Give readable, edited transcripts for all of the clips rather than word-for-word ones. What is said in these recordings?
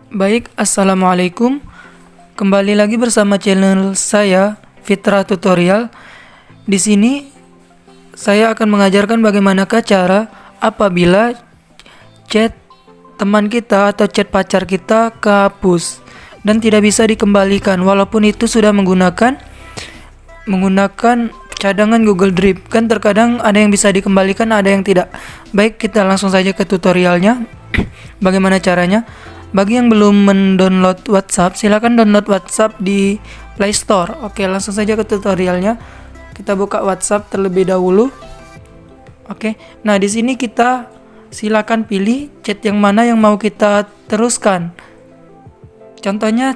Baik, assalamualaikum. Kembali lagi bersama channel saya Fitra Tutorial. Di sini saya akan mengajarkan bagaimanakah cara apabila chat teman kita atau chat pacar kita kehapus dan tidak bisa dikembalikan, walaupun itu sudah menggunakan cadangan Google Drive. Kan terkadang ada yang bisa dikembalikan, ada yang tidak. Baik, kita langsung saja ke tutorialnya. Bagaimana caranya? Bagi yang belum mendownload WhatsApp, silakan download WhatsApp di Play Store. Oke, langsung saja ke tutorialnya. Kita buka WhatsApp terlebih dahulu. Oke. Nah, di sini kita silakan pilih chat yang mana yang mau kita teruskan. Contohnya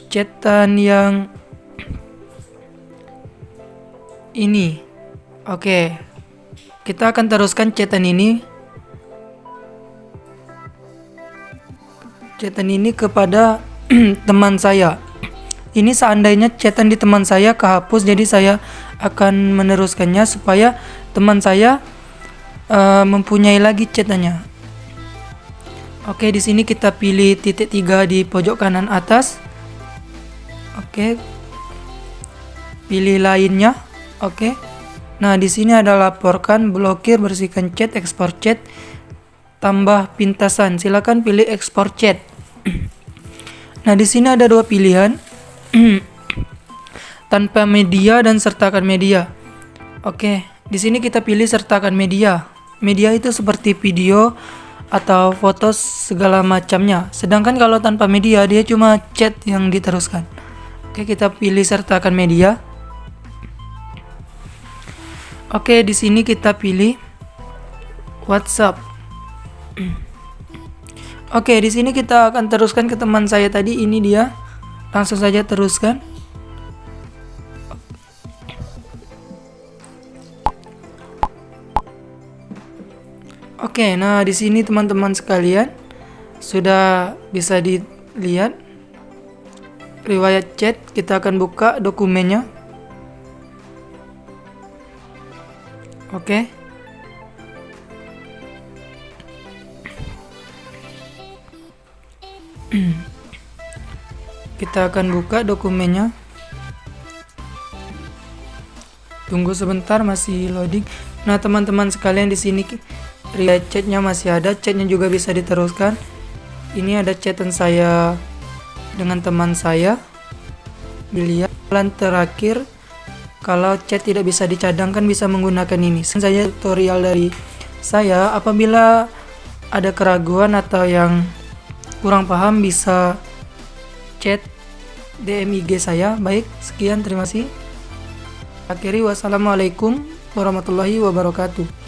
chatan yang ini. Oke. Kita akan teruskan chatan ini. Chatan ini kepada teman saya. Ini seandainya chatan di teman saya kehapus, jadi saya akan meneruskannya supaya teman saya mempunyai lagi chatannya. Oke, di sini kita pilih titik 3 di pojok kanan atas. Oke. Pilih lainnya. Oke. Nah, di sini ada laporkan, blokir, bersihkan chat, ekspor chat, tambah pintasan. Silakan pilih ekspor chat. Nah, di sini ada dua pilihan. Tanpa media dan sertakan media. Oke, di sini kita pilih sertakan media. Media itu seperti video atau foto segala macamnya. Sedangkan kalau tanpa media dia cuma chat yang diteruskan. Oke, kita pilih sertakan media. Oke, di sini kita pilih WhatsApp. Oke, di sini kita akan teruskan ke teman saya tadi. Ini dia. Langsung saja teruskan. Oke, nah di sini teman-teman sekalian sudah bisa dilihat riwayat chat. Kita akan buka dokumennya. Oke. Kita akan buka dokumennya. Tunggu sebentar, masih loading. Nah, teman-teman sekalian, di sini riwayat chatnya masih ada, chatnya juga bisa diteruskan. Ini ada chatan saya dengan teman saya. Dilihat plan terakhir. Kalau chat tidak bisa dicadangkan, bisa menggunakan ini. Saya tutorial dari saya. Apabila ada keraguan atau yang kurang paham, bisa chat DM IG saya. Baik, sekian, terima kasih. Akhiri, wassalamualaikum warahmatullahi wabarakatuh.